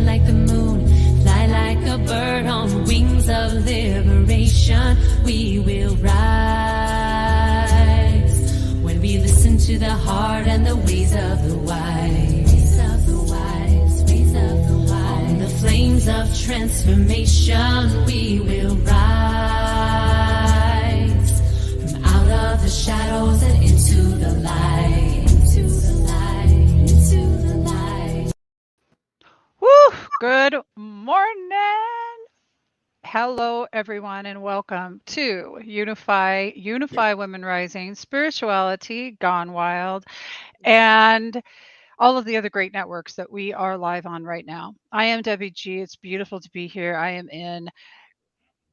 like the moon, fly like a bird on wings of liberation. We will rise when we listen to the heart and the ways of the wise. On the flames of transformation, we will rise from out of the shadows and into the light. Into the light. Into the light. Woo! Good morning. Hello, everyone, and welcome to Unify Women Rising, Spirituality Gone Wild, and all of the other great networks that we are live on right now. I am Debbie G. It's beautiful to be here. I am in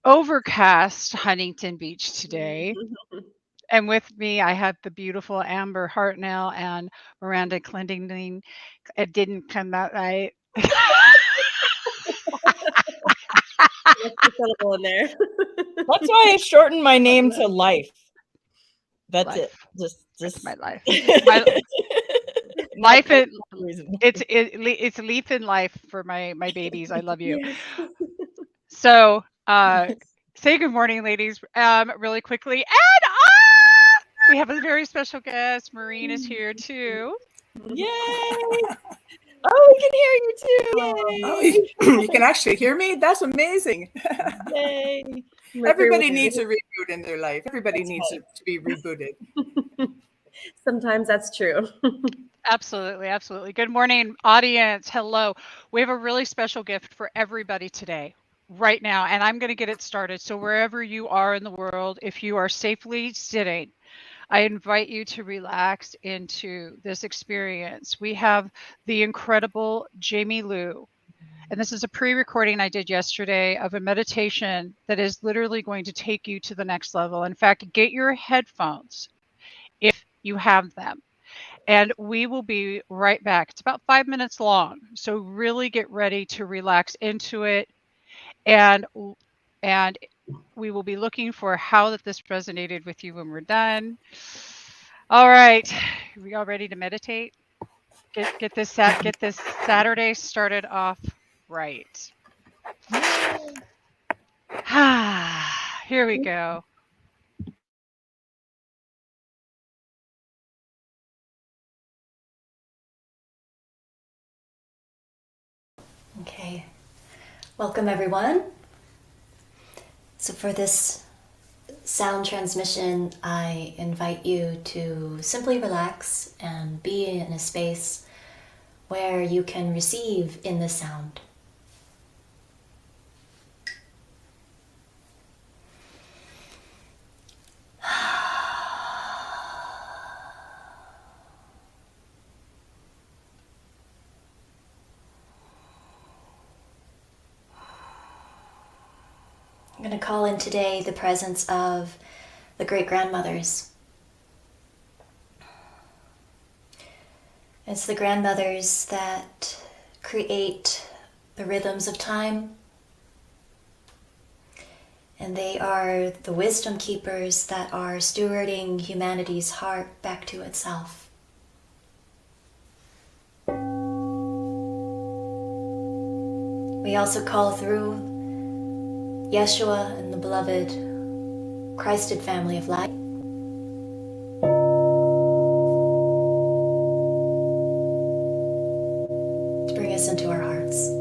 overcast Huntington Beach today. And with me, I have the beautiful Amber Hartnell and Miranda Clendening. It didn't come out right. What's the syllable in there? That's why I shortened my name to Life. That's Life. it. Just That's my life. My Life is reason. it's leaf in life for my babies. I love you. Yes. So say good morning, ladies, really quickly. And we have a very special guest. Maureen is here too. Yay! Oh, we can hear you too. Yay! Oh, you can actually hear me? That's amazing. Yay! Everybody needs a reboot in their life. Everybody needs to be rebooted. Sometimes that's true. Absolutely, absolutely. Good morning, audience. Hello. We have a really special gift for everybody today, right now, and I'm going to get it started. So wherever you are in the world, if you are safely sitting, I invite you to relax into this experience. We have the incredible Jamie Liu, and this is a pre-recording I did yesterday of a meditation that is literally going to take you to the next level. In fact, get your headphones if you have them. And we will be right back. It's about 5 minutes long. So really get ready to relax into it. And we will be looking for how that this resonated with you when we're done. All right. Are we all ready to meditate? Get this Saturday started off right. Here we go. Okay, welcome everyone. So for this sound transmission, I invite you to simply relax and be in a space where you can receive in the sound. I'm going to call in today the presence of the great-grandmothers. It's the grandmothers that create the rhythms of time, and they are the wisdom keepers that are stewarding humanity's heart back to itself. We also call through Yeshua and the beloved Christed family of light. To bring us into our hearts.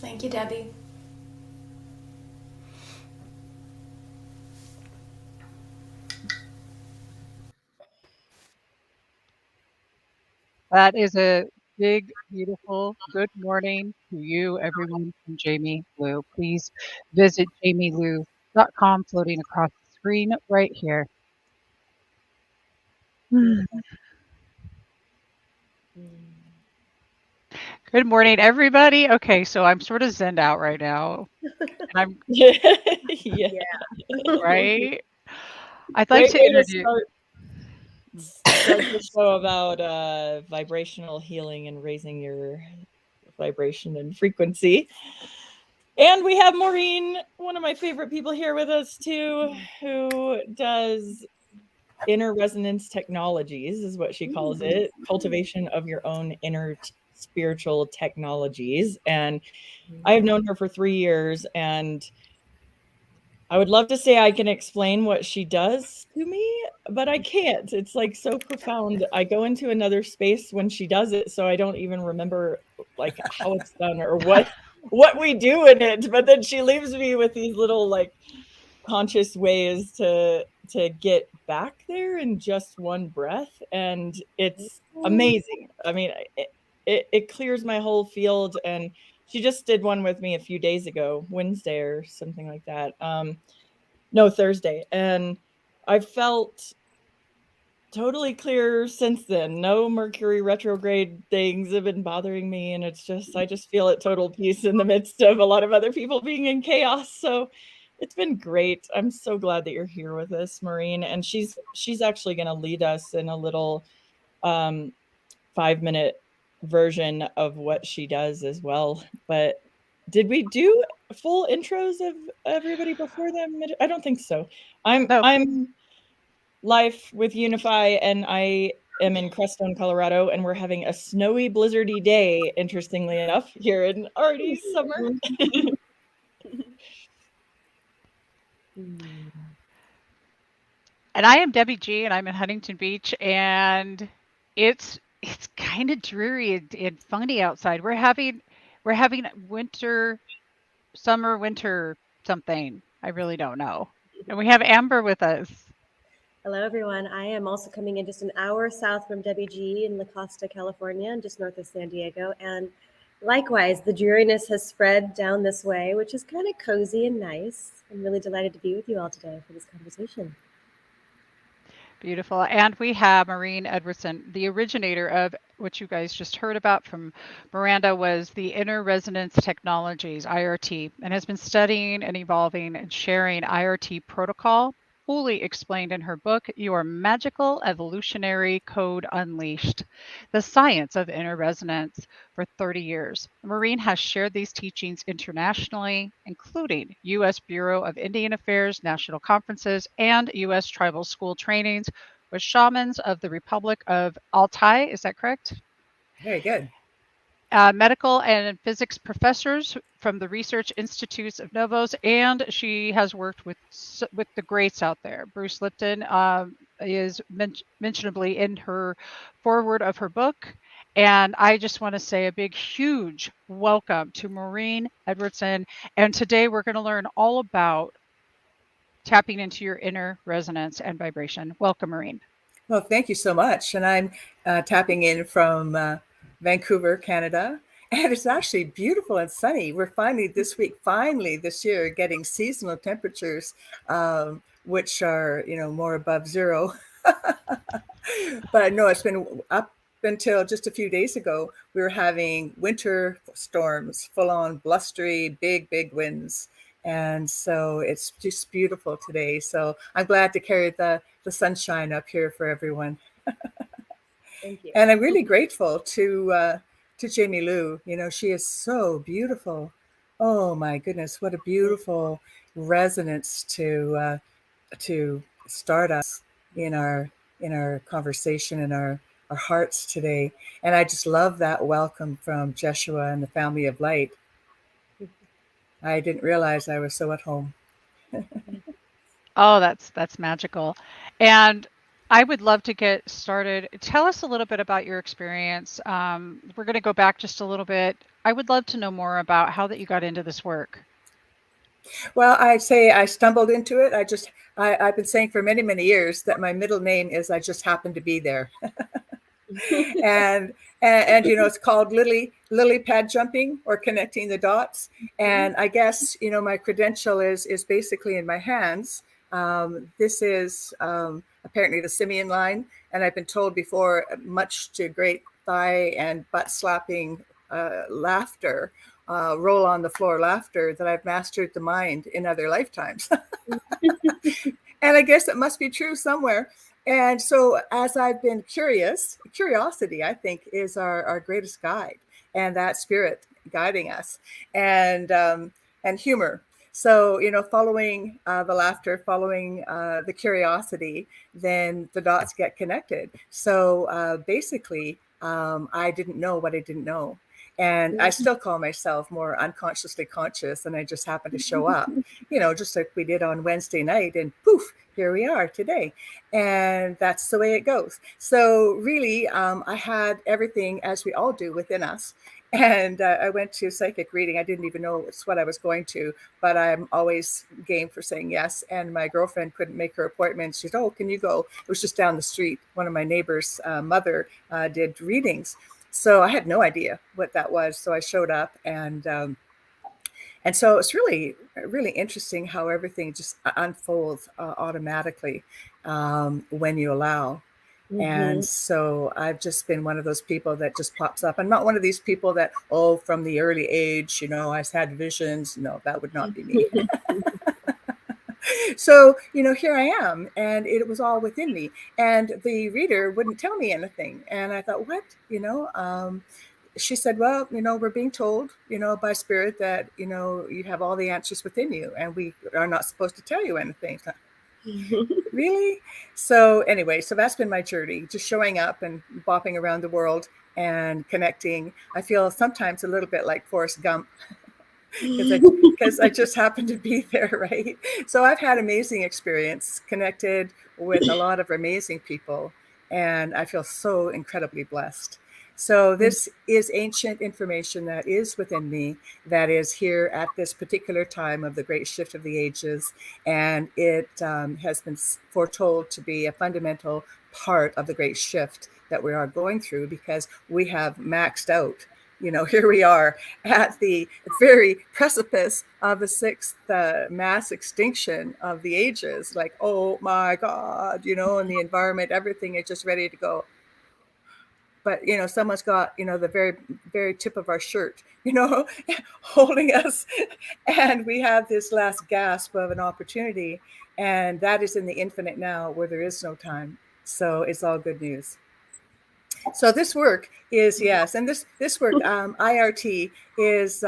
Thank you, Debbie. That is a big, beautiful good morning to you, everyone, from Jamie Lou. Please visit jamielou.com, floating across the screen right here. Good morning, everybody. Okay, so I'm sort of zenned out right now. And I'm Yeah. right. I'd like Great to way to introduce. start the show about vibrational healing and raising your vibration and frequency. And we have Maureen, one of my favorite people, here with us too, who does inner resonance technologies, is what she calls it, cultivation of your own inner spiritual technologies. And I have known her for 3 years, and I would love to say I can explain what she does to me, but I can't. It's like so profound. I go into another space when she does it, so I don't even remember like how it's done or what we do in it. But then she leaves me with these little like conscious ways to get back there in just one breath, and it's amazing. I mean, it clears my whole field. And she just did one with me a few days ago, Wednesday or something like that. No, Thursday. And I felt totally clear since then. No Mercury retrograde things have been bothering me. And it's just, I just feel at total peace in the midst of a lot of other people being in chaos. So it's been great. I'm so glad that you're here with us, Maureen. And she's actually going to lead us in a little 5-minute version of what she does as well. But did we do full intros of everybody before them? I don't think so. I'm Life with Unify, and I am in Crestone, Colorado, and we're having a snowy, blizzardy day, interestingly enough, here in already summer. And I am Debbie G, and I'm in Huntington Beach, and it's kind of dreary and funny outside. We're having winter, summer, winter something. I really don't know. And we have Amber with us. Hello, everyone. I am also coming in just an hour south from Debbie G in La Costa, California, and just north of San Diego. And likewise, the dreariness has spread down this way, which is kind of cozy and nice. I'm really delighted to be with you all today for this conversation. Beautiful. And we have Maureen Edwardson, the originator of what you guys just heard about from Miranda, was the Inner Resonance Technologies, IRT, and has been studying and evolving and sharing IRT protocol, fully explained in her book, Your Magical Evolutionary Code Unleashed, The Science of Inner Resonance, for 30 years. Maureen has shared these teachings internationally, including U.S. Bureau of Indian Affairs national conferences and U.S. tribal school trainings with shamans of the Republic of Altai. Is that correct? Very good. Medical and physics professors from the research institutes of Novos, and she has worked with the greats out there. Bruce Lipton is mentionably in her foreword of her book. And I just want to say a big, huge welcome to Maureen Edwardson. And today we're going to learn all about tapping into your inner resonance and vibration. Welcome, Maureen. Well, thank you so much. And I'm tapping in from Vancouver, Canada. And it's actually beautiful and sunny. We're finally this year, getting seasonal temperatures, which are, more above zero. But no, it's been up until just a few days ago. We were having winter storms, full on blustery, big winds. And so it's just beautiful today. So I'm glad to carry the sunshine up here for everyone. Thank you. And I'm really grateful to Jamie Lou. She is so beautiful. Oh my goodness, what a beautiful resonance to start us in our conversation and our hearts today. And I just love that welcome from Jeshua and the family of light. I didn't realize I was so at home. Oh, that's magical. And I would love to get started. Tell us a little bit about your experience. We're going to go back just a little bit. I would love to know more about how that you got into this work. Well, I'd say I stumbled into it. I've been saying for many, many years that my middle name is I just happened to be there. and, and it's called lily pad jumping, or connecting the dots. And I guess my credential is basically in my hands. This is apparently the simian line, and I've been told before, much to great thigh and butt slapping laughter, roll on the floor laughter, that I've mastered the mind in other lifetimes. And I guess it must be true somewhere. And so as I've been curiosity, I think, is our greatest guide, and that spirit guiding us, and humor. So, following the laughter, following the curiosity, then the dots get connected. So basically, I didn't know what I didn't know. And I still call myself more unconsciously conscious, and I just happen to show up, just like we did on Wednesday night, and poof, here we are today. And that's the way it goes. So really, I had everything, as we all do, within us. And I went to psychic reading. I didn't even know it's what I was going to, but I'm always game for saying yes. And my girlfriend couldn't make her appointment. She said, "Oh, can you go?" It was just down the street. One of my neighbors' mother did readings. So I had no idea what that was. So I showed up, and so it's really, really interesting how everything just unfolds automatically when you allow. Mm-hmm. And so I've just been one of those people that just pops up. I'm not one of these people that, from the early age, I've had visions. No, that would not be me. So, here I am, and it was all within me, and the reader wouldn't tell me anything. And I thought, what, she said, well, we're being told, by spirit that, you have all the answers within you, and we are not supposed to tell you anything. Really? So anyway, so that's been my journey, just showing up and bopping around the world and connecting. I feel sometimes a little bit like Forrest Gump, because I just happen to be there, right? So I've had amazing experience, connected with a lot of amazing people, and I feel so incredibly blessed. So this is ancient information that is within me, that is here at this particular time of the great shift of the ages, and it has been foretold to be a fundamental part of the great shift that we are going through, because we have maxed out. Here we are at the very precipice of the sixth mass extinction of the ages. Like, oh my God, and the environment, everything is just ready to go. But, someone's got, the very, very tip of our shirt, holding us. And we have this last gasp of an opportunity. And that is in the infinite now, where there is no time. So it's all good news. So this work is, yes, and this work, IRT, is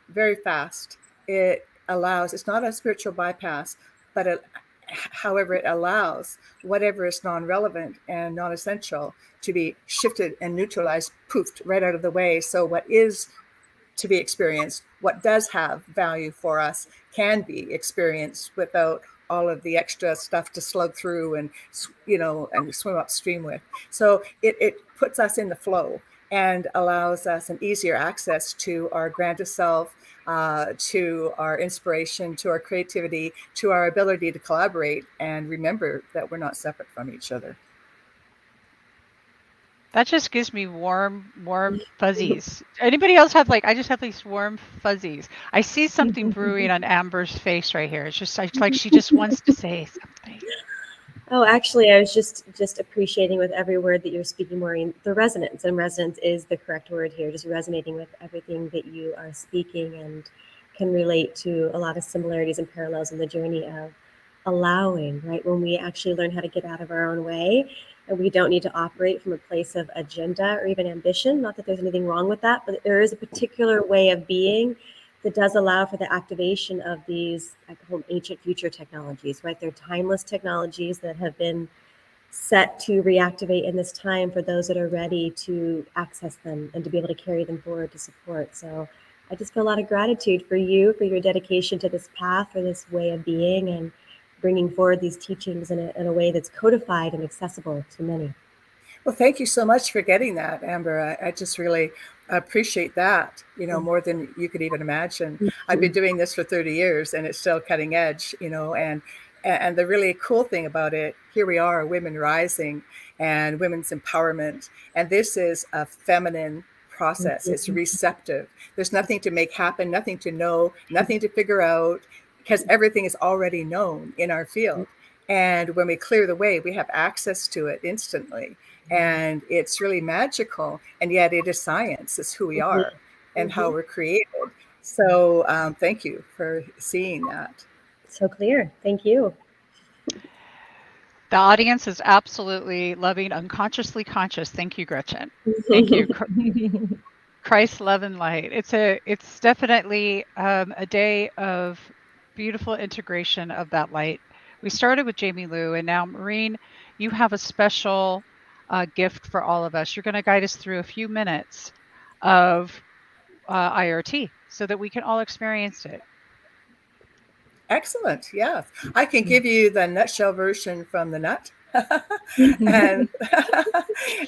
very fast. It allows, it's not a spiritual bypass, but however, it allows whatever is non-relevant and non-essential to be shifted and neutralized, poofed right out of the way. So what is to be experienced, what does have value for us, can be experienced without all of the extra stuff to slug through and swim upstream with. So it puts us in the flow and allows us an easier access to our grandest self, to our inspiration, to our creativity, to our ability to collaborate and remember that we're not separate from each other. That just gives me warm fuzzies. Anybody else have I just have these warm fuzzies. I see something brewing on Amber's face right here. It's just like she just wants to say something. Oh, actually, I was just appreciating with every word that you're speaking, Maureen, the resonance. And resonance is the correct word here, just resonating with everything that you are speaking, and can relate to a lot of similarities and parallels in the journey of allowing, right? When we actually learn how to get out of our own way, and we don't need to operate from a place of agenda or even ambition. Not that there's anything wrong with that, but there is a particular way of being that does allow for the activation of these, I call them ancient future technologies, right? They're timeless technologies that have been set to reactivate in this time for those that are ready to access them and to be able to carry them forward to support. So I just feel a lot of gratitude for you, for your dedication to this path, or this way of being, and bringing forward these teachings in a way that's codified and accessible to many. Well, thank you so much for getting that, Amber. I just really I appreciate that, more than you could even imagine. I've been doing this for 30 years and it's still cutting edge, and the really cool thing about it, here we are, women rising and women's empowerment. And this is a feminine process. It's receptive. There's nothing to make happen, nothing to know, nothing to figure out, because everything is already known in our field. And when we clear the way, we have access to it instantly. And it's really magical. And yet it is science. It's who we are and how we're created. So thank you for seeing that. So clear. Thank you. The audience is absolutely loving Unconsciously Conscious. Thank you, Gretchen. Thank you. Christ, love, and light. It's definitely a day of beautiful integration of that light. We started with Jamie Lou, and now Maureen, you have a special gift for all of us. You're going to guide us through a few minutes of IRT so that we can all experience it. Excellent. Yeah. I can give you the nutshell version from the nut. and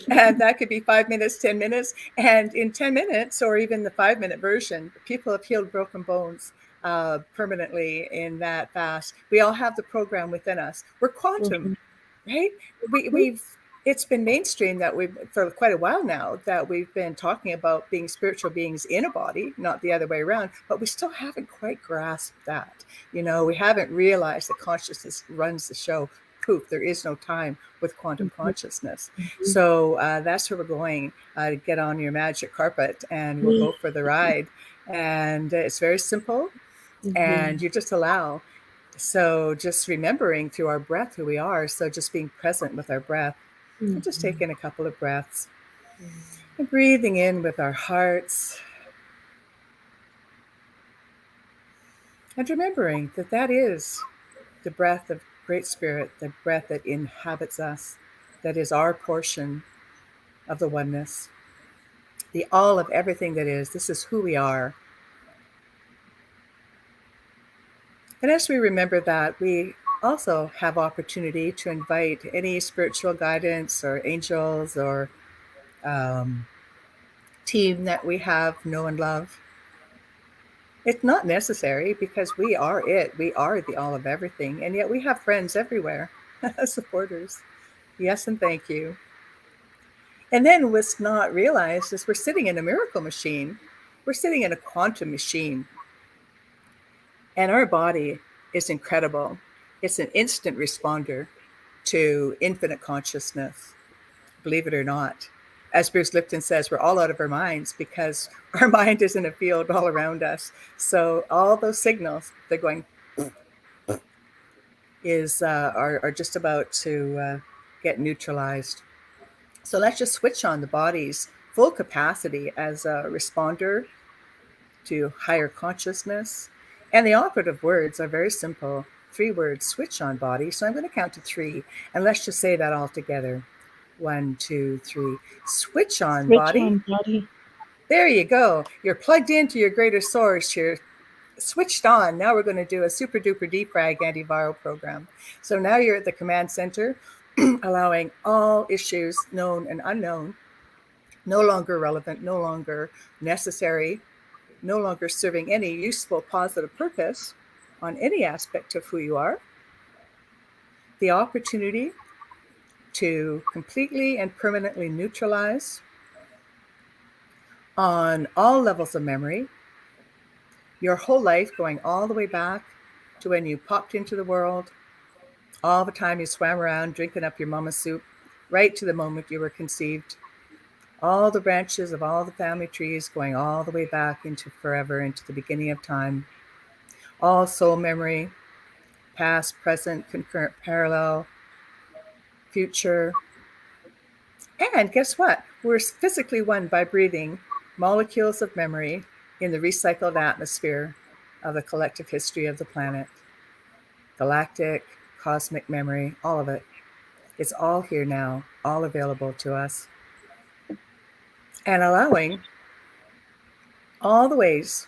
that could be 5 minutes, 10 minutes. And in 10 minutes, or even the 5-minute version, people have healed broken bones permanently in that fast. We all have the program within us. We're quantum, right? It's been mainstream that for quite a while now, that we've been talking about being spiritual beings in a body, not the other way around, but we still haven't quite grasped that. We haven't realized that consciousness runs the show. Poof, there is no time with quantum consciousness. So that's where we're going. Get on your magic carpet and we'll go for the ride. And it's very simple, and you just allow. So just remembering through our breath who we are. So just being present with our breath. And just take in a couple of breaths. And breathing in with our hearts. And remembering that is the breath of Great Spirit, the breath that inhabits us, that is our portion of the oneness, the all of everything that is. This is who we are. And as we remember that, we also have opportunity to invite any spiritual guidance or angels or team that we have know and love. It's not necessary because we are it. We are the all of everything. And yet we have friends everywhere, supporters. Yes, and thank you. And then what's not realized is we're sitting in a miracle machine. We're sitting in a quantum machine. And our body is incredible. It's an instant responder to infinite consciousness, believe it or not. As Bruce Lipton says, we're all out of our minds because our mind is in a field all around us. So all those signals, they're going, are just about to get neutralized. So let's just switch on the body's full capacity as a responder to higher consciousness. And the operative words are very simple. 3 words, switch on body. So I'm going to count to 3. And let's just say that all together. 1, 2, 3. Switch on body. There you go. You're plugged into your greater source. You're switched on. Now we're going to do a super duper defrag antiviral program. So now you're at the command center, allowing all issues known and unknown, no longer relevant, no longer necessary, no longer serving any useful positive purpose on any aspect of who you are, the opportunity to completely and permanently neutralize on all levels of memory, your whole life going all the way back to when you popped into the world, all the time you swam around drinking up your mama's soup, right to the moment you were conceived, all the branches of all the family trees going all the way back into forever, into the beginning of time, all soul memory, past, present, concurrent, parallel, future. And guess what? We're physically one by breathing molecules of memory in the recycled atmosphere of the collective history of the planet. Galactic, cosmic memory, all of it. It's all here now, all available to us. And allowing all the ways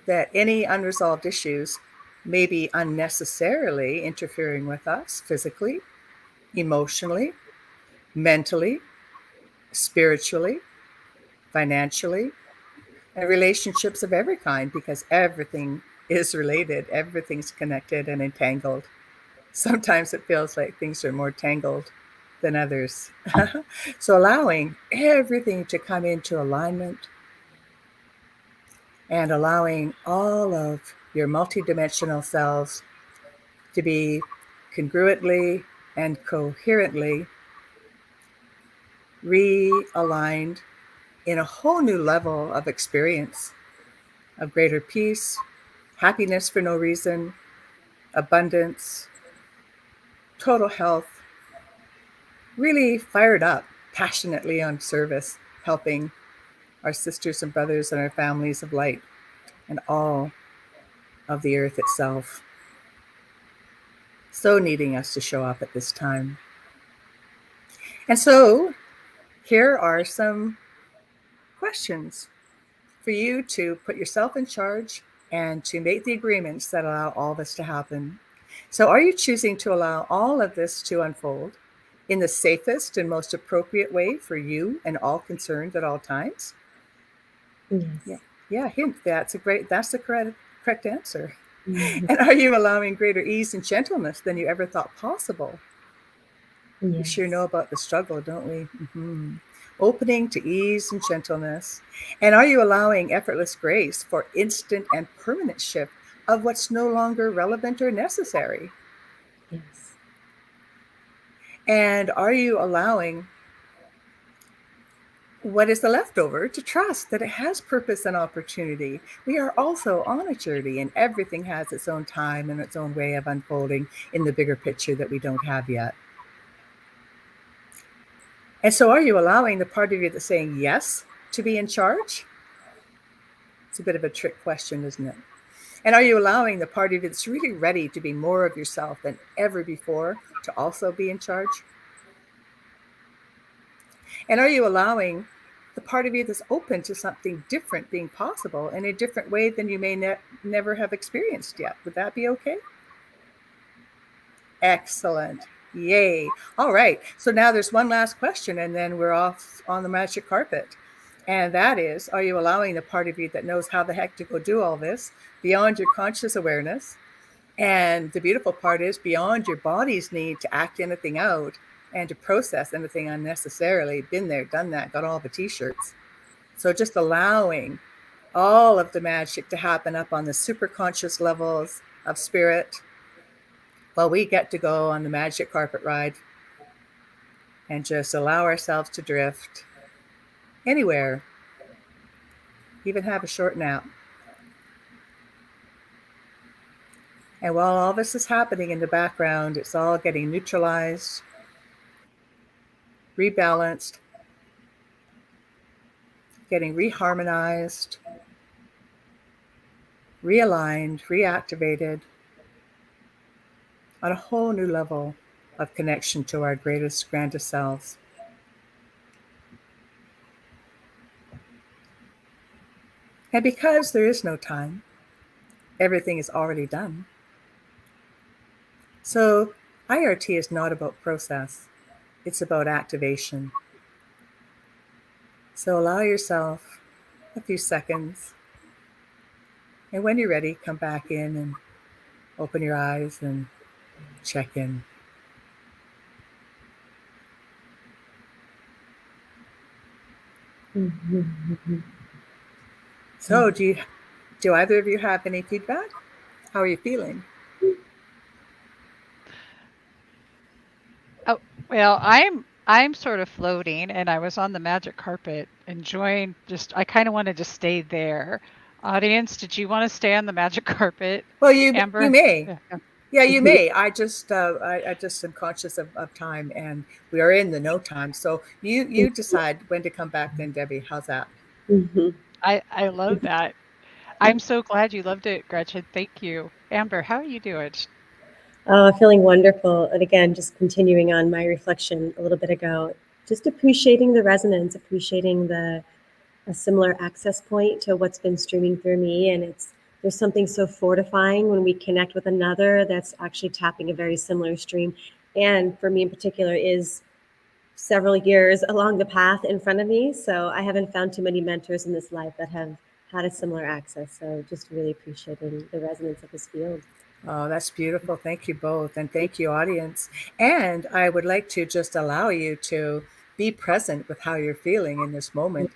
that any unresolved issues may be unnecessarily interfering with us physically, emotionally, mentally, spiritually, financially, and relationships of every kind, because everything is related, everything's connected and entangled. Sometimes it feels like things are more tangled than others. So allowing everything to come into alignment and allowing all of your multidimensional selves to be congruently and coherently realigned in a whole new level of experience of greater peace, happiness for no reason, abundance, total health, really fired up, passionately on service, helping our sisters and brothers and our families of light and all of the earth itself. So needing us to show up at this time. And so here are some questions for you to put yourself in charge and to make the agreements that allow all this to happen. So are you choosing to allow all of this to unfold in the safest and most appropriate way for you and all concerned at all times? Yes. Yeah, hint. That's the correct answer. And are you allowing greater ease and gentleness than you ever thought possible? We Yes. sure know about the struggle, don't we? Mm-hmm. Opening to ease and gentleness. And are you allowing effortless grace for instant and permanent shift of what's no longer relevant or necessary? Yes. And are you allowing what is the leftover to trust that it has purpose and opportunity? We are also on a journey, and everything has its own time and its own way of unfolding in the bigger picture that we don't have yet. And so are you allowing the part of you that's saying yes to be in charge? It's a bit of a trick question, isn't it? And are you allowing the part of you that's really ready to be more of yourself than ever before to also be in charge? And are you allowing the part of you that's open to something different being possible in a different way than you may never have experienced yet? Would that be okay? Excellent. Yay. All right. So now there's one last question, and then we're off on the magic carpet. And that is, are you allowing the part of you that knows how the heck to go do all this beyond your conscious awareness? And the beautiful part is beyond your body's need to act anything out and to process anything unnecessarily. Been there, done that, got all the t-shirts. So just allowing all of the magic to happen up on the super conscious levels of spirit, while we get to go on the magic carpet ride and just allow ourselves to drift anywhere, even have a short nap. And while all this is happening in the background, it's all getting neutralized, rebalanced, getting reharmonized, realigned, reactivated on a whole new level of connection to our greatest, grandest selves. And because there is no time, everything is already done. So IRT is not about process, it's about activation. So allow yourself a few seconds. And when you're ready, come back in and open your eyes and check in. So do either of you have any feedback? How are you feeling? Oh, well, I'm sort of floating, and I was on the magic carpet enjoying I kind of wanted to stay there. Audience, did you want to stay on the magic carpet? Well, you Amber? may. Yeah, you may. I just am conscious of time, and we are in the no time. So you decide when to come back then, Debbie. How's that? I love that. I'm so glad you loved it, Gretchen. Thank you. Amber, how are you doing? Feeling wonderful. And again, just continuing on my reflection a little bit ago, just appreciating the resonance, appreciating a similar access point to what's been streaming through me. And there's something so fortifying when we connect with another that's actually tapping a very similar stream. And for me in particular is several years along the path in front of me. So I haven't found too many mentors in this life that have had a similar access. So just really appreciating the resonance of this field. Oh, that's beautiful. Thank you both. And thank you, audience. And I would like to just allow you to be present with how you're feeling in this moment.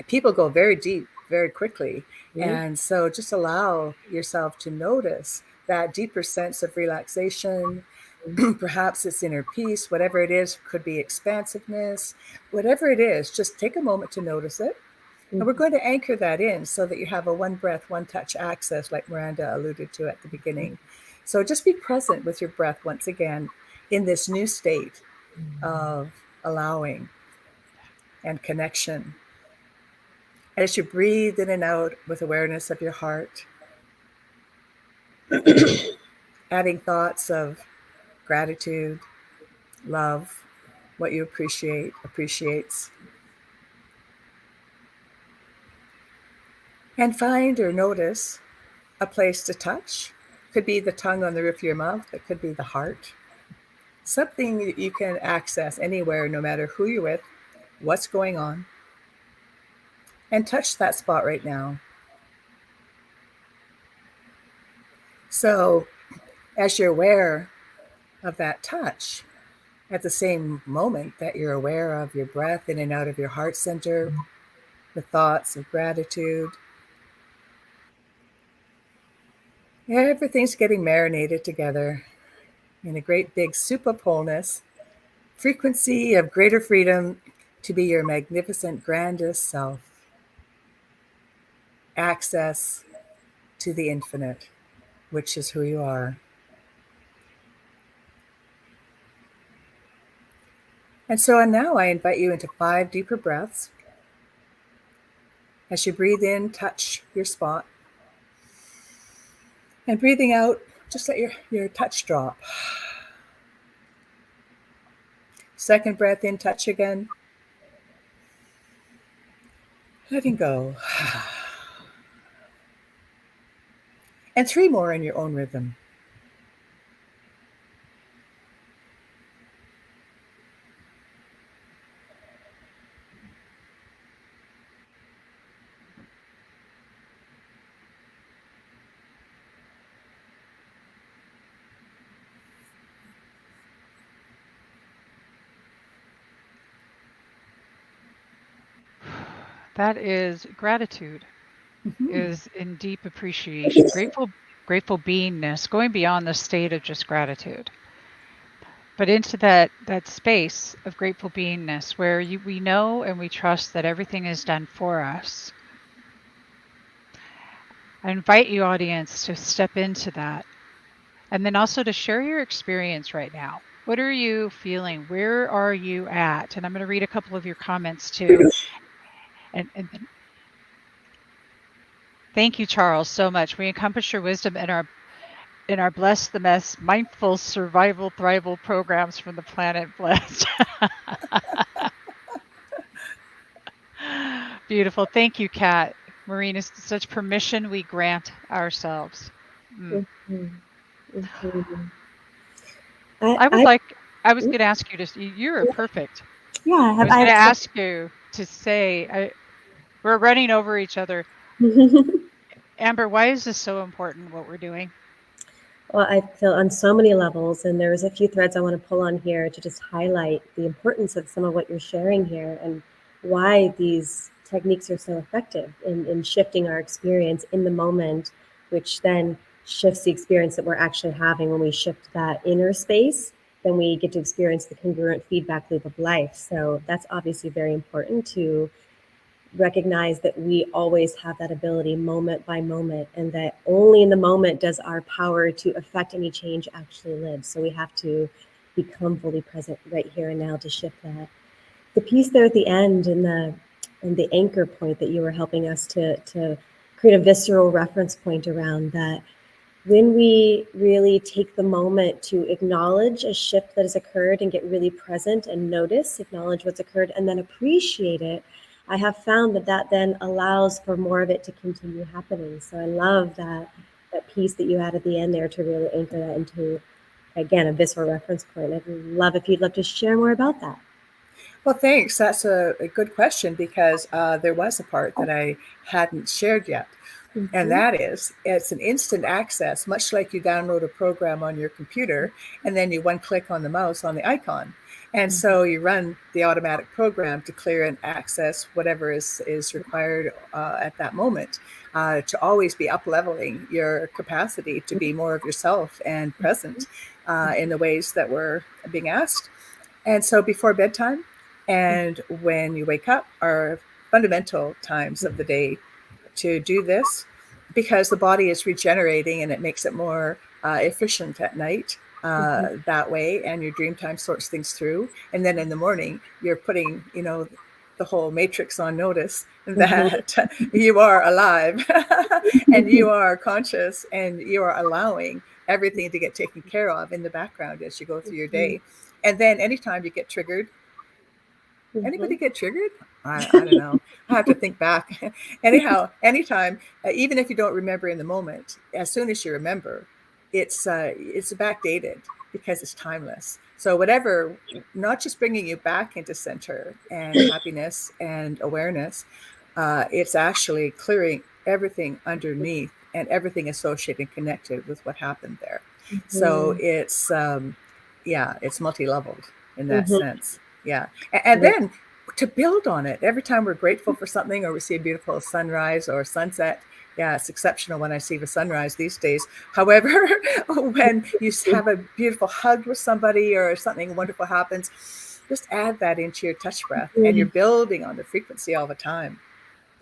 People go very deep very quickly. And so just allow yourself to notice that deeper sense of relaxation. Perhaps it's inner peace, whatever it is, could be expansiveness, whatever it is, just take a moment to notice it. And we're going to anchor that in so that you have a one breath, one touch access, like Miranda alluded to at the beginning. So just be present with your breath once again in this new state of allowing and connection. As you breathe in and out with awareness of your heart, adding thoughts of gratitude, love, what you appreciate, appreciates. And find or notice a place to touch. Could be the tongue on the roof of your mouth. It could be the heart. Something that you can access anywhere, no matter who you're with, what's going on. And touch that spot right now. So as you're aware of that touch, at the same moment that you're aware of your breath in and out of your heart center, the thoughts of gratitude, everything's getting marinated together in a great big soup of wholeness, frequency of greater freedom to be your magnificent, grandest self, access to the infinite, which is who you are. And so now I invite you into 5 deeper breaths. As you breathe in, touch your spot. And breathing out, just let your touch drop. Second breath in, touch again. Letting go. And 3 more in your own rhythm. That is gratitude, is in deep appreciation, grateful beingness, going beyond the state of just gratitude, but into that space of grateful beingness where we know and we trust that everything is done for us. I invite you, audience, to step into that, and then also to share your experience right now. What are you feeling? Where are you at? And I'm going to read a couple of your comments too. And thank you, Charles, so much. We encompass your wisdom in our Bless the Mess mindful survival thrival programs from the planet Blessed. Beautiful. Thank you, Kat. Maureen, is such permission we grant ourselves. I was going to ask you to, you're perfect. Yeah, I was going to ask you to say, we're running over each other. Amber, why is this so important, what we're doing? Well, I feel on so many levels, and there's a few threads I want to pull on here to just highlight the importance of some of what you're sharing here and why these techniques are so effective in shifting our experience in the moment, which then shifts the experience that we're actually having. When we shift that inner space, then we get to experience the congruent feedback loop of life. So that's obviously very important to recognize that we always have that ability moment by moment, and that only in the moment does our power to affect any change actually live. So we have to become fully present right here and now to shift that. The piece there at the end and the anchor point that you were helping us to create a visceral reference point around, that when we really take the moment to acknowledge a shift that has occurred and get really present and notice, acknowledge what's occurred, and then appreciate it, I have found that then allows for more of it to continue happening. So I love that piece that you had at the end there to really anchor that into, again, a visceral reference point. I'd love if you'd love to share more about that. Well, thanks. That's a good question because there was a part that I hadn't shared yet. And that is, it's an instant access, much like you download a program on your computer and then you one click on the mouse on the icon. And so you run the automatic program to clear and access whatever is required at that moment, to always be up leveling your capacity to be more of yourself and present in the ways that we're being asked. And so before bedtime and when you wake up are fundamental times of the day to do this, because the body is regenerating and it makes it more efficient at night that way, and your dream time sorts things through. And then in the morning, you're putting, the whole matrix on notice that you are alive and you are conscious and you are allowing everything to get taken care of in the background as you go through your day. And then anytime you get triggered, anybody get triggered? I don't know. I have to think back. Anyhow, anytime, even if you don't remember in the moment, as soon as you remember, it's backdated because it's timeless. So whatever, not just bringing you back into center and happiness and awareness, it's actually clearing everything underneath and everything associated and connected with what happened there. So it's, it's multi-leveled in that sense. Yeah. And then to build on it, every time we're grateful for something or we see a beautiful sunrise or sunset, yeah, it's exceptional when I see the sunrise these days. However, when you have a beautiful hug with somebody or something wonderful happens, just add that into your touch breath and you're building on the frequency all the time.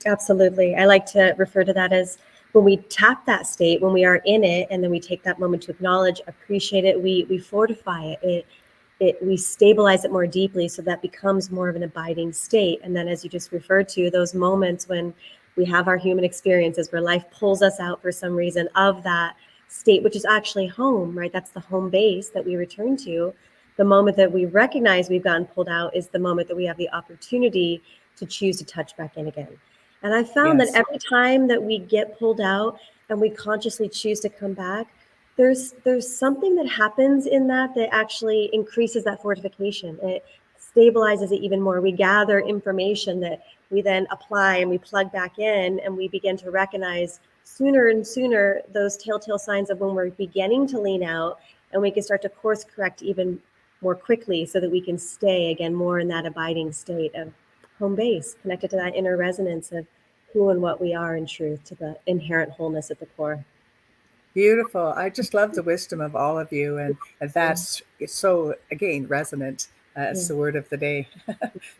Absolutely. I like to refer to that as when we tap that state, when we are in it, and then we take that moment to acknowledge, appreciate it, we fortify it. We stabilize it more deeply so that becomes more of an abiding state. And then as you just referred to, those moments when we have our human experiences where life pulls us out for some reason of that state, which is actually home, right? That's the home base that we return to. The moment that we recognize we've gotten pulled out is the moment that we have the opportunity to choose to touch back in again. And I found that every time that we get pulled out and we consciously choose to come back, there's something that happens in that actually increases that fortification. It stabilizes it even more. We gather information that we then apply and we plug back in, and we begin to recognize sooner and sooner those telltale signs of when we're beginning to lean out, and we can start to course correct even more quickly so that we can stay again more in that abiding state of home base, connected to that inner resonance of who and what we are in truth, to the inherent wholeness at the core. Beautiful. I just love the wisdom of all of you. And that's so, again, resonant. It's the word of the day.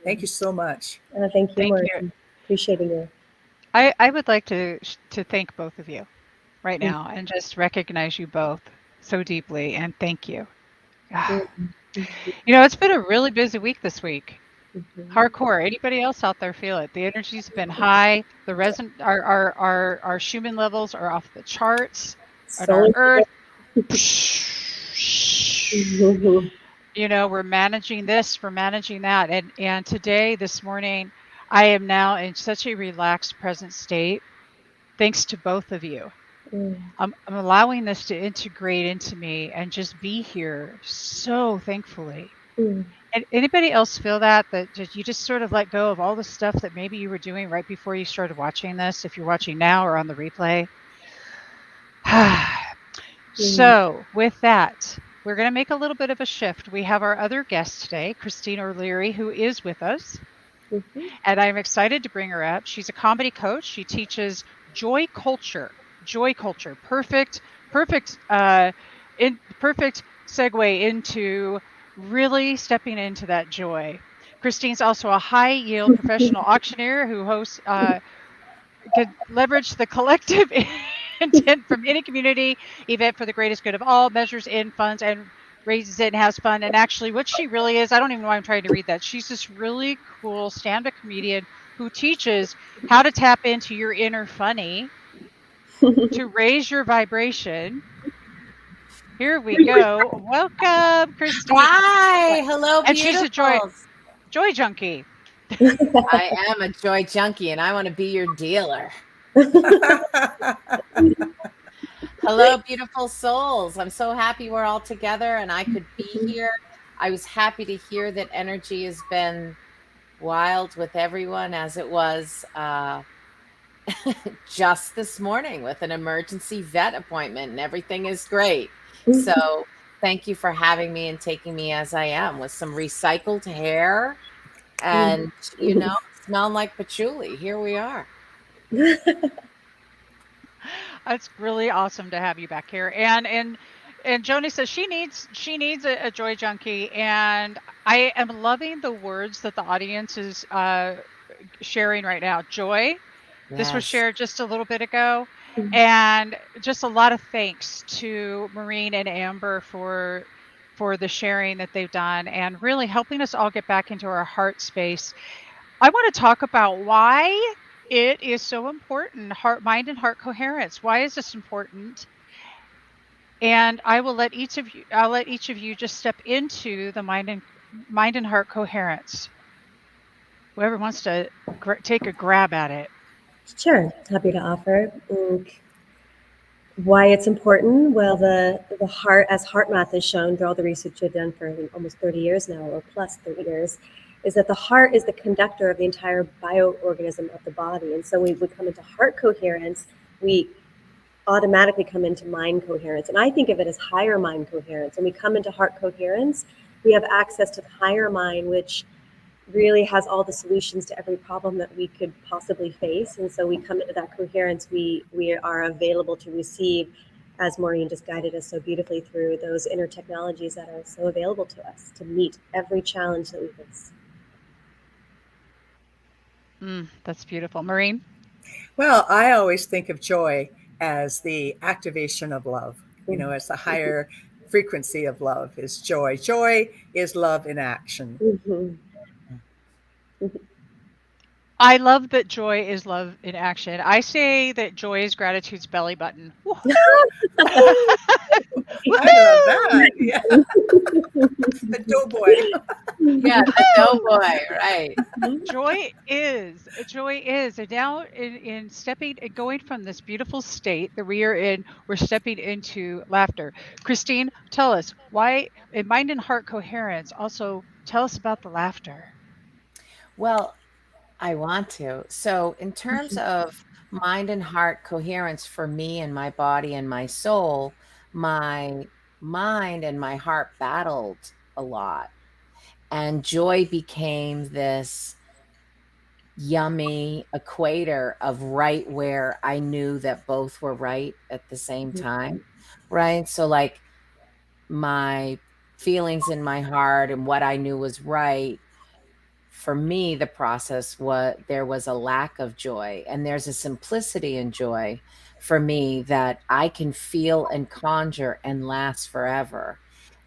Thank you so much. Thank you, Maureen. Appreciating you. I would like to thank both of you right now and just recognize you both so deeply and thank you. It's been a really busy week this week. Hardcore. Anybody else out there feel it? The energy's been high. The our Schumann levels are off the charts. On our Earth. We're managing this, we're managing that. And today, this morning, I am now in such a relaxed present state, thanks to both of you. I'm allowing this to integrate into me and just be here so thankfully. And anybody else feel that you just sort of let go of all the stuff that maybe you were doing right before you started watching this, if you're watching now or on the replay? So with that, we're going to make a little bit of a shift. We have our other guest today, Chrisitne O'Leary, who is with us. And I'm excited to bring her up. She's a comedy coach. She teaches joy culture. Perfect segue into really stepping into that joy. Christine's also a high yield professional auctioneer who hosts, could leverage the collective intent from any community event for the greatest good of all, measures in funds and raises it and has fun. And actually what she really is, I don't even know why I'm trying to read that. She's this really cool stand-up comedian who teaches how to tap into your inner funny to raise your vibration. Here we go. Welcome, Chrisitne. Hi, hello, and she's a joy junkie. I am a joy junkie, and I want to be your dealer. Hello, beautiful souls. I'm so happy we're all together and I could be here. I was happy to hear that energy has been wild with everyone as it was just this morning with an emergency vet appointment, and everything is great. So thank you for having me and taking me as I am with some recycled hair and, smelling like patchouli. Here we are. It's really awesome to have you back here. And Joni says she needs a joy junkie, and I am loving the words that the audience is sharing right now. Joy. This was Yes. shared just a little bit ago. And just a lot of thanks to Maureen and Amber for the sharing that they've done and really helping us all get back into our heart space. I want to talk about why it is so important, mind and heart coherence. Why is this important? And I'll let each of you just step into the mind and heart coherence. Whoever wants to take a grab at it. Sure, happy to offer. Why it's important? Well, the heart, as heart math has shown through all the research we've done for almost 30 years now, or plus 30 years, is that the heart is the conductor of the entire bioorganism of the body. And so when we come into heart coherence, we automatically come into mind coherence. And I think of it as higher mind coherence. When we come into heart coherence, we have access to the higher mind, which really has all the solutions to every problem that we could possibly face. And so we come into that coherence, we are available to receive, as Maureen just guided us so beautifully through, those inner technologies that are so available to us to meet every challenge that we face. That's beautiful. Maureen? Well, I always think of joy as the activation of love, as the higher frequency of love is joy. Joy is love in action. Mm-hmm. I love that joy is love in action. I say that joy is gratitude's belly button. I love that. Yeah. The doughboy. Yeah, the doughboy, right. Joy is. And now in stepping and going from this beautiful state that we are in, we're stepping into laughter. Christine, tell us why in mind and heart coherence, also tell us about the laughter. Well, I want to. So, in terms of mind and heart coherence for me and my body and my soul, my mind and my heart battled a lot. And joy became this yummy equator of right where I knew that both were right at the same time. Right. So, like, my feelings in my heart and what I knew was right, for me, the process was there was a lack of joy, and there's a simplicity in joy for me that I can feel and conjure and last forever.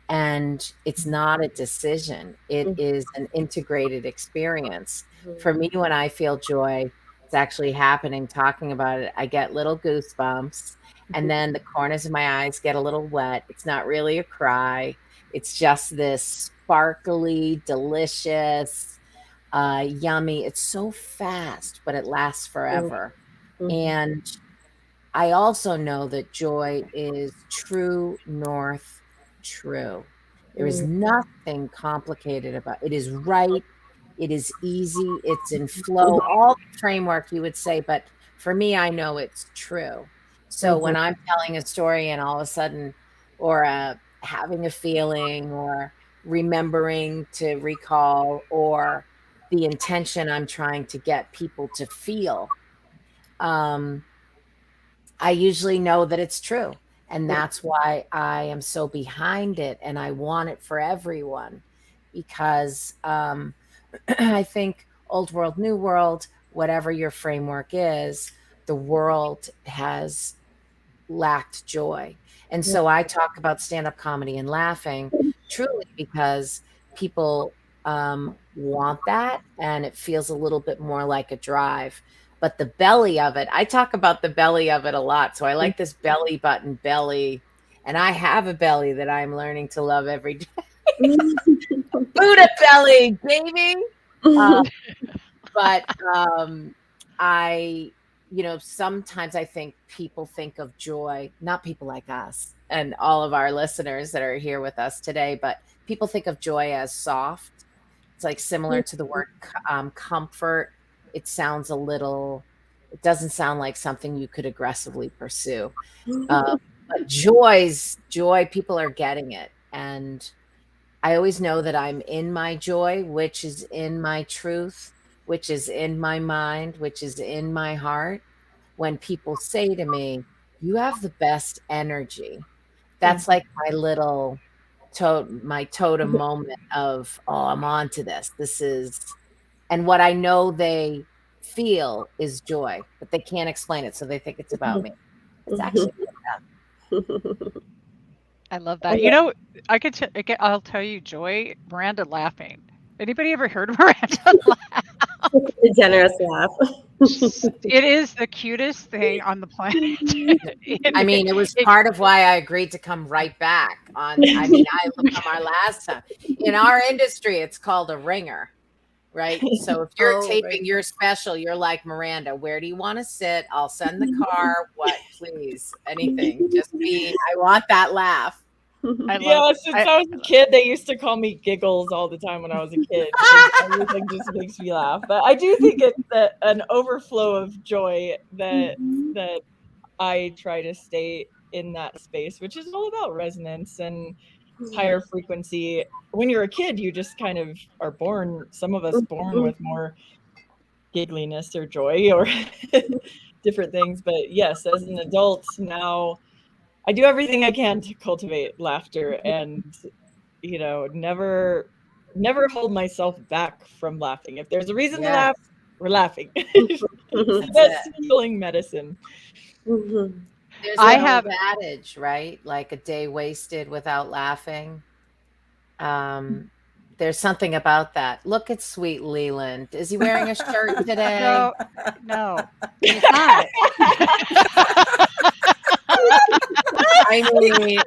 And it's not a decision, it is an integrated experience. For me, when I feel joy, it's actually happening. Talking about it, I get little goosebumps, and then the corners of my eyes get a little wet. It's not really a cry, it's just this sparkly, delicious, yummy. It's so fast, but it lasts forever. And I also know that joy is true north, true. There is nothing complicated about it. It is right. It is easy. It's in flow, all the framework you would say. But for me, I know it's true. So when I'm telling a story and all of a sudden, or having a feeling, or remembering to recall, or the intention I'm trying to get people to feel, I usually know that it's true. And that's why I am so behind it. And I want it for everyone, because I think old world, new world, whatever your framework is, the world has lacked joy. And so I talk about stand-up comedy and laughing truly because people want that, and it feels a little bit more like a drive. But the belly of it, I talk about the belly of it a lot. So I like this belly button belly. And I have a belly that I'm learning to love every day. Buddha belly, baby. But sometimes I think people think of joy, not people like us and all of our listeners that are here with us today, but people think of joy as soft. It's like similar to the word comfort. It doesn't sound like something you could aggressively pursue. But joy, people are getting it. And I always know that I'm in my joy, which is in my truth, which is in my mind, which is in my heart. When people say to me, you have the best energy, that's like my little my totem moment of, oh, I'm on to this. And what I know they feel is joy, but they can't explain it. So they think it's about me. It's actually I love that. You know, I'll tell you, joy, Miranda laughing. Anybody ever heard Miranda laugh? A generous laugh. It is the cutest thing on the planet. I mean, it was part of why I agreed to come right back on. I mean, I looked on our last time. In our industry, it's called a ringer, right? So if you're taping your special, you're like, Miranda, where do you want to sit? I'll send the car. What, please? Anything. I want that laugh. Since I was a kid, they used to call me Giggles all the time when I was a kid. Everything just makes me laugh. But I do think it's an overflow of joy that I try to stay in that space, which is all about resonance and higher frequency. When you're a kid, you just kind of are born, some of us born with more giggliness or joy or different things. But yes, as an adult now, I do everything I can to cultivate laughter and, never hold myself back from laughing. If there's a reason to laugh, we're laughing. It's the best healing medicine. There's an old adage, right? Like a day wasted without laughing. There's something about that. Look at sweet Leland. Is he wearing a shirt today? No, he's not. I mean,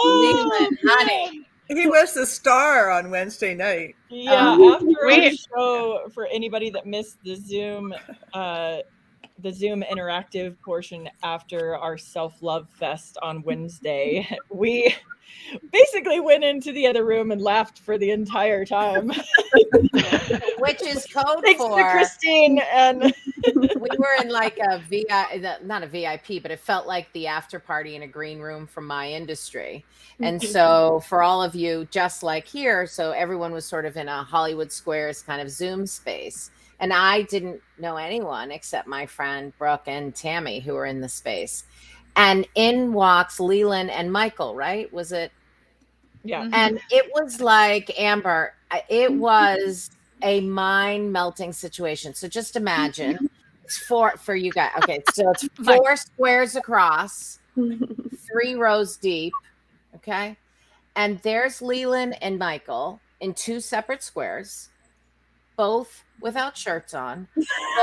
Leland, honey. He was the star on Wednesday night. Yeah, after our show, for anybody that missed the Zoom interactive portion after our self-love fest on Wednesday, we basically went into the other room and laughed for the entire time. Which is code Thanks for to Christine. And we were in like a not a VIP, but it felt like the after party in a green room from my industry. And so for all of you, just like here, so everyone was sort of in a Hollywood Squares kind of Zoom space. And I didn't know anyone except my friend Brooke and Tammy, who were in the space. And in walks Leland and Michael, right? Was it? Yeah. And it was like, Amber, it was a mind melting situation. So just imagine it's for you guys. Okay. So it's 4 squares across, 3 rows deep. Okay. And there's Leland and Michael in 2 separate squares, both without shirts on,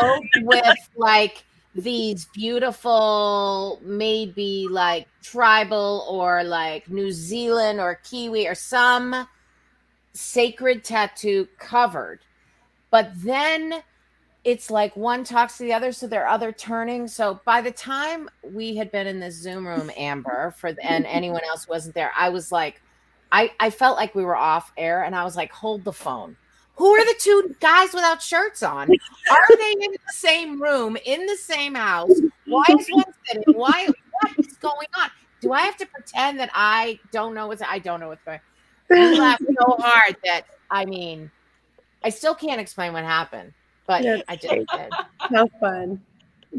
both with like these beautiful, maybe like tribal or like New Zealand or Kiwi or some sacred tattoo covered. But then it's like one talks to the other, so they're other turning. So by the time we had been in this Zoom room, Amber, and anyone else who wasn't there, I was like, I felt like we were off air, and I was like, hold the phone. Who are the 2 guys without shirts on? Are they in the same room, in the same house? Why is one sitting? What is going on? Do I have to pretend that I don't know what's going on? We laughed so hard that, I mean, I still can't explain what happened, but I just did. How fun.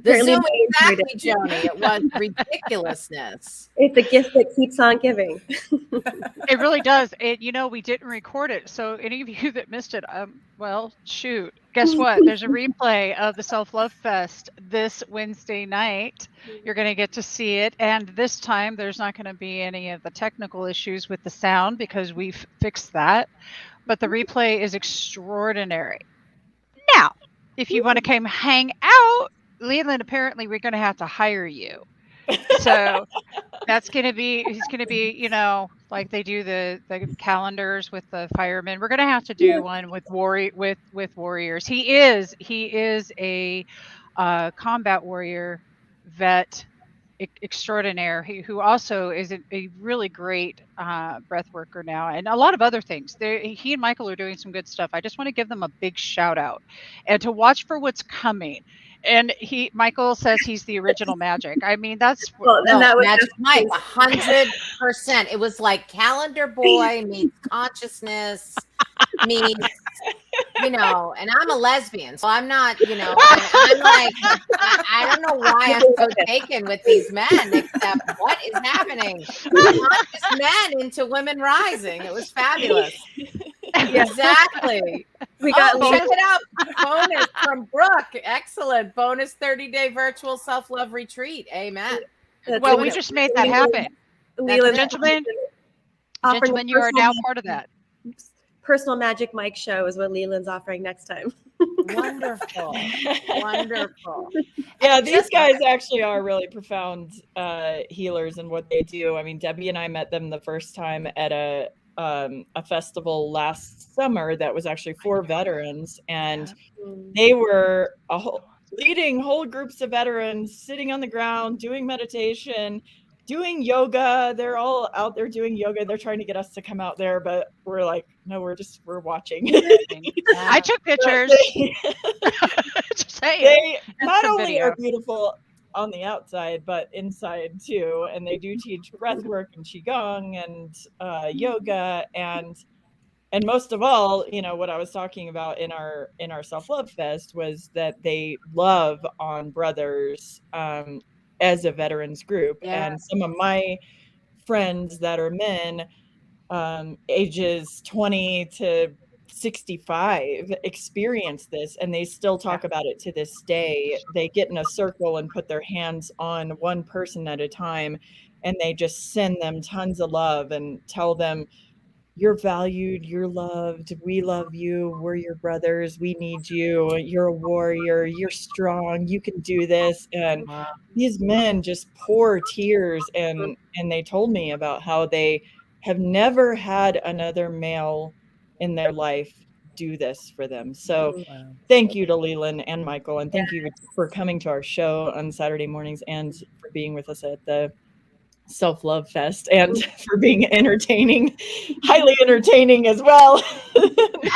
The Zoom, exactly, Joni. It was ridiculousness. It's a gift that keeps on giving. It really does. We didn't record it. So any of you that missed it, well, shoot. Guess what? There's a replay of the Self-Love Fest this Wednesday night. You're going to get to see it. And this time, there's not going to be any of the technical issues with the sound because we've fixed that. But the replay is extraordinary. Now, if you want to come hang out, Leland, apparently we're going to have to hire you. So he's going to be, like they do the calendars with the firemen. We're going to have to do one with warriors. He is a combat warrior vet extraordinaire, who also is a really great breath worker now, and a lot of other things. He and Michael are doing some good stuff. I just want to give them a big shout out, and to watch for what's coming. And Michael says he's the original Magic. I mean, that's Well, and No, that was Magic Mike, 100%. It was like Calendar Boy meets consciousness meets, and I'm a lesbian, so I'm not, I'm like, I don't know why I'm so taken with these men, except what is happening? Conscious men into women rising. It was fabulous. Exactly. we got check it out. Bonus from Brooke. Excellent. Bonus 30-day virtual self-love retreat. Amen. Well, we just made that happen. Leland, Gentlemen, you are now part of that. Personal Magic Mike show is what Leland's offering next time. Wonderful. Wonderful. Yeah, these guys actually are really profound healers in what they do. I mean, Debbie and I met them the first time at a festival last summer that was actually for veterans, and they were leading whole groups of veterans sitting on the ground doing meditation, doing yoga. They're all out there doing yoga. They're trying to get us to come out there, but we're like, no, we're watching. I took pictures. They not only are beautiful on the outside, but inside too. And they do teach breath work and qigong and yoga, and most of all, what I was talking about in our self-love fest was that they love on brothers as a veterans group. Yeah. And some of my friends that are men, ages 20 to 65, experience this, and they still talk about it to this day. They get in a circle and put their hands on one person at a time, and they just send them tons of love and tell them, you're valued, you're loved, we love you, we're your brothers, we need you, you're a warrior, you're strong, you can do this. And these men just pour tears, and they told me about how they have never had another male in their life do this for them. So thank you to Leland and Michael, and thank you for coming to our show on Saturday mornings and for being with us at the Self-Love Fest, and for being entertaining, highly entertaining as well.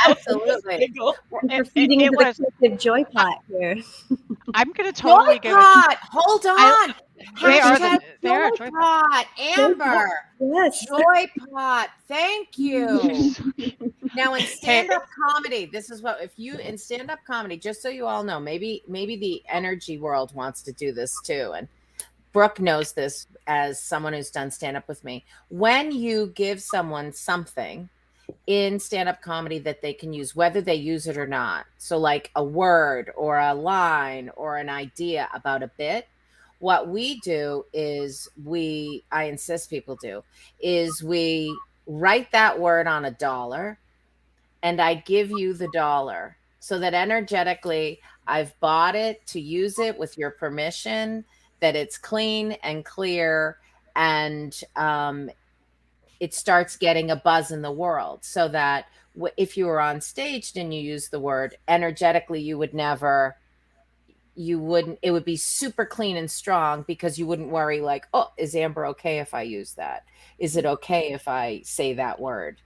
Absolutely. We're feeding into the collective joy pot here. I'm going to totally give it. Hold on. They are joy pot. Amber. Yes. Joy pot. Thank you. Now in stand-up comedy, this is what, in stand-up comedy, just so you all know, maybe the energy world wants to do this too. And Brooke knows this as someone who's done stand-up with me. When you give someone something in stand-up comedy that they can use, whether they use it or not, so like a word or a line or an idea about a bit, what we do is I insist people do, is we write that word on $1 and I give you the $1 so that energetically I've bought it to use it with your permission, that it's clean and clear, and it starts getting a buzz in the world, so that if you were on stage and you use the word, energetically it would be super clean and strong, because you wouldn't worry like, oh, is Amber okay if I use that? Is it okay if I say that word?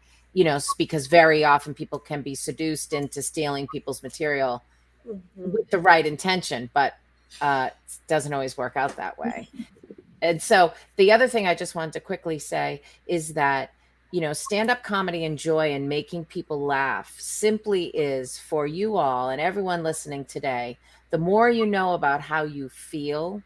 Because very often people can be seduced into stealing people's material with the right intention, but it doesn't always work out that way. And so the other thing I just wanted to quickly say is that, stand-up comedy and joy and making people laugh simply is, for you all and everyone listening today, the more you know about how you feel,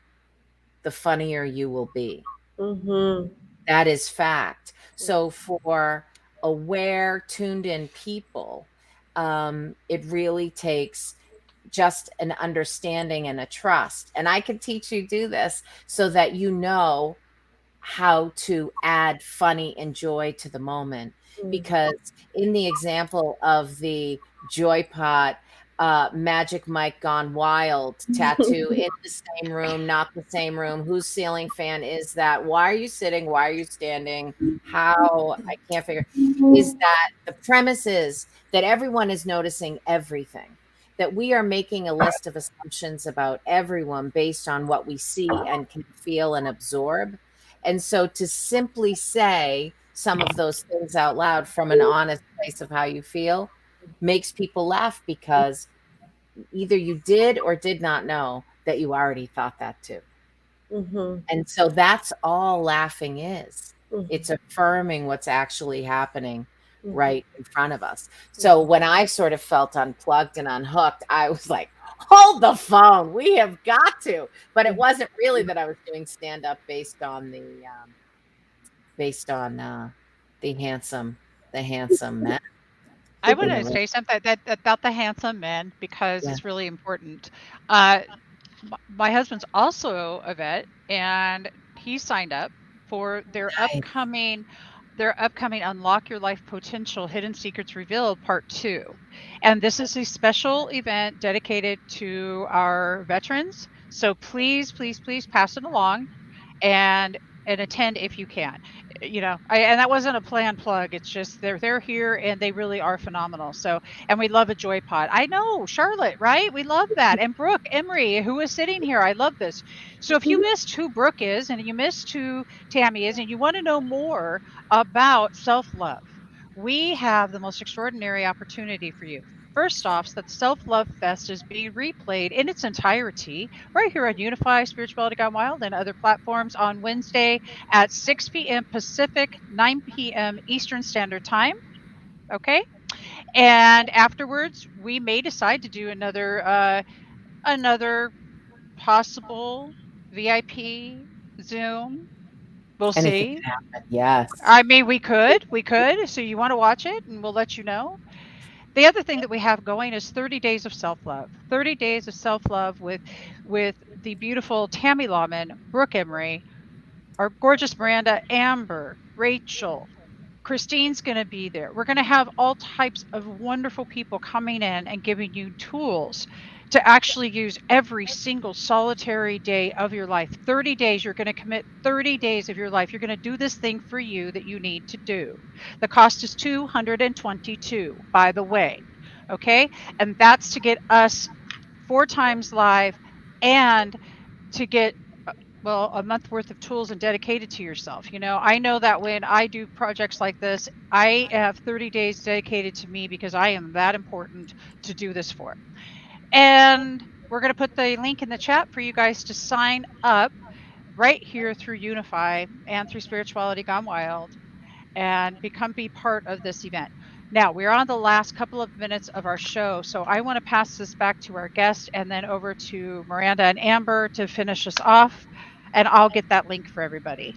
the funnier you will be. That is fact. So for aware, tuned in people, it really takes just an understanding and a trust. And I can teach you do this so that you know how to add funny and joy to the moment. Because in the example of the joy pot, Magic Mike Gone Wild tattoo in the same room, not the same room, whose ceiling fan is that? Why are you sitting? Why are you standing? How? I can't figure. Is that the premise is that everyone is noticing everything. that we are making a list of assumptions about everyone based on what we see and can feel and absorb. And so to simply say some of those things out loud from an honest place of how you feel makes people laugh, because either you did or did not know that you already thought that too. Mm-hmm. And so that's all laughing is. Mm-hmm. It's affirming what's actually happening Mm-hmm. right in front of us. So when I sort of felt unplugged and unhooked, I was like, hold the phone. We have got to. But it wasn't really that I was doing stand up based on the handsome men I in want the to room. say something that about the handsome men, because Yeah. it's really important. Uh, my husband's also a vet, and he signed up for their upcoming Unlock Your Life Potential Hidden Secrets Revealed Part 2. And this is a special event dedicated to our veterans. So please, please, please pass it along and attend if you can. And that wasn't a planned plug. It's just they're here and they really are phenomenal. So, and we love a joy pod. I know, Charlotte, right? We love that. And Brooke Emery, who is sitting here. I love this. So if you missed who Brooke is and you missed who Tammy is and you want to know more about self-love, we have the most extraordinary opportunity for you. First off, that Self Love Fest is being replayed in its entirety right here on Unify Spirituality Gone Wild and other platforms on Wednesday at 6 p.m. Pacific, 9 p.m. Eastern Standard Time. Okay. And afterwards, we may decide to do another possible VIP Zoom. We'll Anything see. can happen. Yes. I mean, we could. So you want to watch it and we'll let you know. The other thing that we have going is 30 days of self-love. 30 days of self-love with the beautiful Tammy Lawman, Brooke Emery, our gorgeous Miranda, Amber, Rachel. Christine's going to be there. We're going to have all types of wonderful people coming in and giving you tools to actually use every single solitary day of your life. 30 days, you're going to commit 30 days of your life. You're going to do this thing for you that you need to do. The cost is $222, by the way. Okay. And that's to get us 4 times live and to get a month worth of tools and dedicated to yourself. I know that when I do projects like this, I have 30 days dedicated to me because I am that important to do this for. And we're going to put the link in the chat for you guys to sign up right here through Unify and through Spirituality Gone Wild and be part of this event. Now, we're on the last couple of minutes of our show, so I want to pass this back to our guest and then over to Miranda and Amber to finish us off, and I'll get that link for everybody.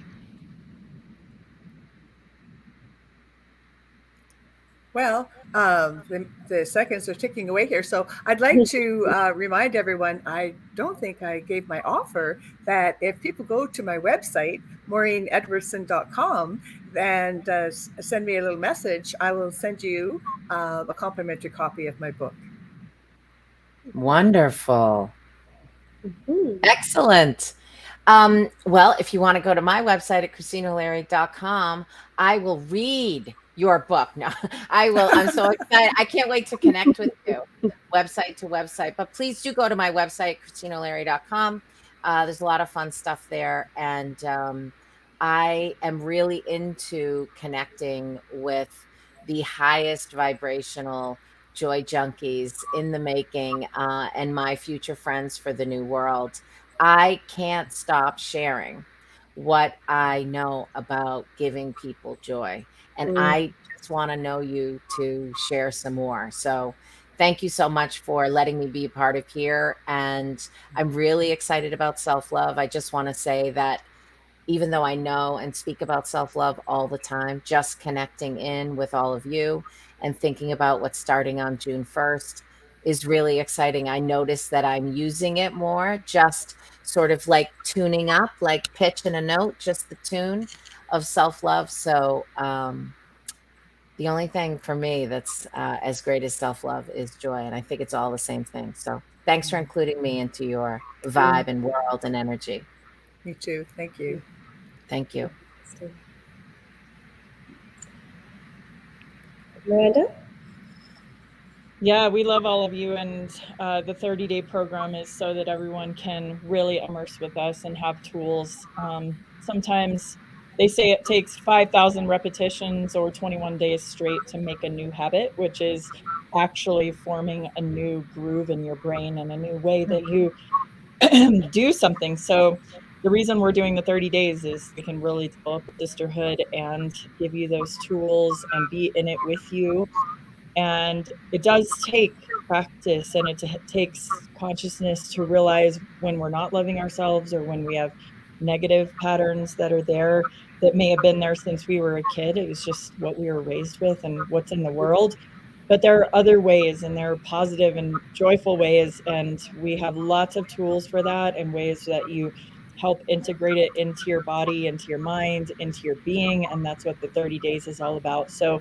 Well, the seconds are ticking away here. So I'd like to remind everyone, I don't think I gave my offer, that if people go to my website, MaureenEdwardson.com, and send me a little message, I will send you a complimentary copy of my book. Wonderful. Mm-hmm. Excellent. Well, if you want to go to my website at ChrisitneO'Leary.com, I will read your book. No, I will. I'm so excited. I can't wait to connect with you website to website. But please do go to my website, ChrisitneO'Leary.com. There's a lot of fun stuff there. And I am really into connecting with the highest vibrational joy junkies in the making and my future friends for the new world. I can't stop sharing what I know about giving people joy. And I just want to know you to share some more. So thank you so much for letting me be a part of here. And I'm really excited about self-love. I just want to say that even though I know and speak about self-love all the time, just connecting in with all of you and thinking about what's starting on June 1st is really exciting. I notice that I'm using it more, just sort of like tuning up, like pitch in a note, just the tune of self-love. So the only thing for me that's as great as self-love is joy. And I think it's all the same thing. So thanks for including me into your vibe and world and energy. Me too. Thank you. Thank you. Miranda? Yeah, we love all of you. And the 30-day program is so that everyone can really immerse with us and have tools. Sometimes they say it takes 5,000 repetitions or 21 days straight to make a new habit, which is actually forming a new groove in your brain and a new way that you do something. So the reason we're doing the 30 days is we can really develop a sisterhood and give you those tools and be in it with you. And it does take practice, and it takes consciousness to realize when we're not loving ourselves or when we have negative patterns that are there that may have been there since we were a kid. It was just what we were raised with and what's in the world. But there are other ways, and there are positive and joyful ways, and we have lots of tools for that and ways that you help integrate it into your body, into your mind, into your being. And that's what the 30 days is all about. So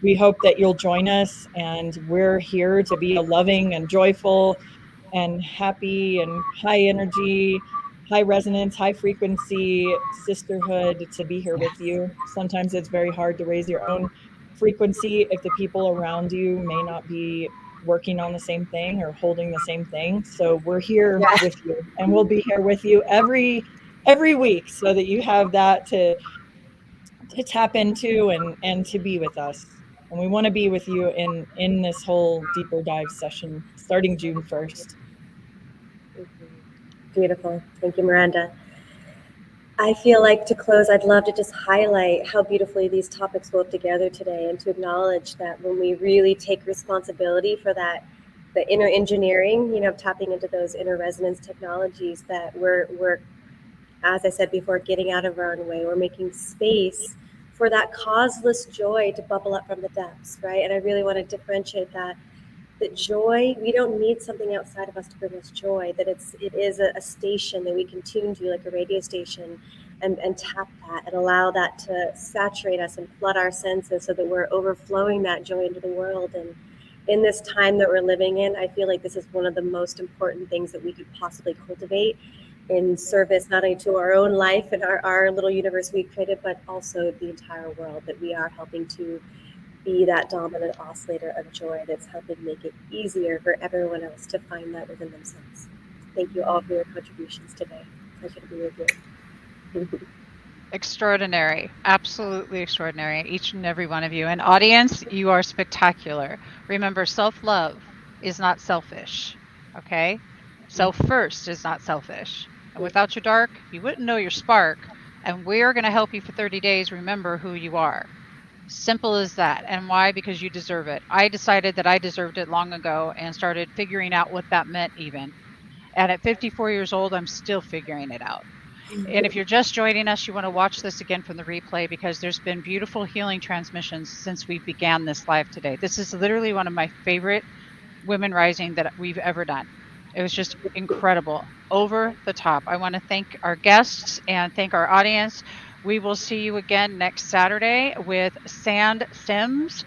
we hope that you'll join us, and we're here to be a loving and joyful and happy and high energy, high resonance, high frequency sisterhood to be here with you. Sometimes it's very hard to raise your own frequency if the people around you may not be working on the same thing or holding the same thing. So we're here Yeah. with you, and we'll be here with you every week so that you have that to tap into and to be with us. And we want to be with you in this whole deeper dive session starting June 1st. Beautiful. Thank you, Miranda. I feel like to close, I'd love to just highlight how beautifully these topics wove together today, and to acknowledge that when we really take responsibility for that, the inner engineering, tapping into those inner resonance technologies, that we're, as I said before, getting out of our own way. We're making space for that causeless joy to bubble up from the depths, right? And I really want to differentiate that joy, we don't need something outside of us to bring us joy, that it is a station that we can tune to, like a radio station, and tap that and allow that to saturate us and flood our senses so that we're overflowing that joy into the world. And in this time that we're living in, I feel like this is one of the most important things that we could possibly cultivate in service not only to our own life and our little universe we created, but also the entire world, that we are helping to be that dominant oscillator of joy that's helping make it easier for everyone else to find that within themselves. Thank you all for your contributions today. Pleasure to be with you. Extraordinary, absolutely extraordinary, each and every one of you. And audience, you are spectacular. Remember, self-love is not selfish, okay? Self first is not selfish. And without your dark, you wouldn't know your spark. And we're going to help you for 30 days remember who you are. Simple as that. And why? Because you deserve it. I decided that I deserved it long ago and started figuring out what that meant even. And at 54 years old, I'm still figuring it out. And if you're just joining us, you want to watch this again from the replay, because there's been beautiful healing transmissions since we began this live today. This is literally one of my favorite Women Rising that we've ever done. It was just incredible, over the top. I want to thank our guests and thank our audience. We will see you again next Saturday with Sand Sims,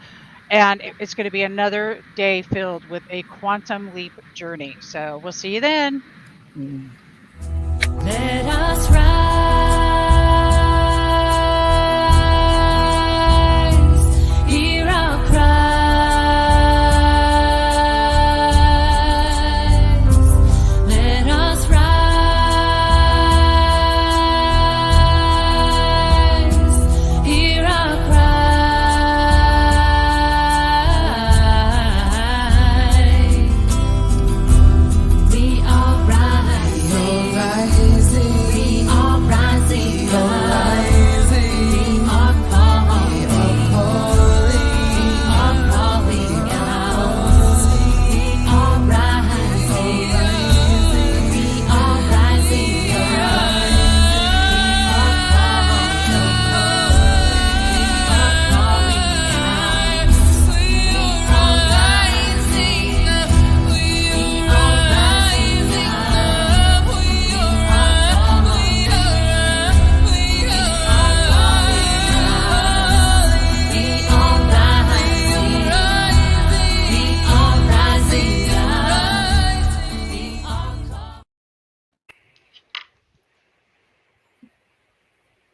and it's going to be another day filled with a quantum leap journey. So we'll see you then. Let us rise.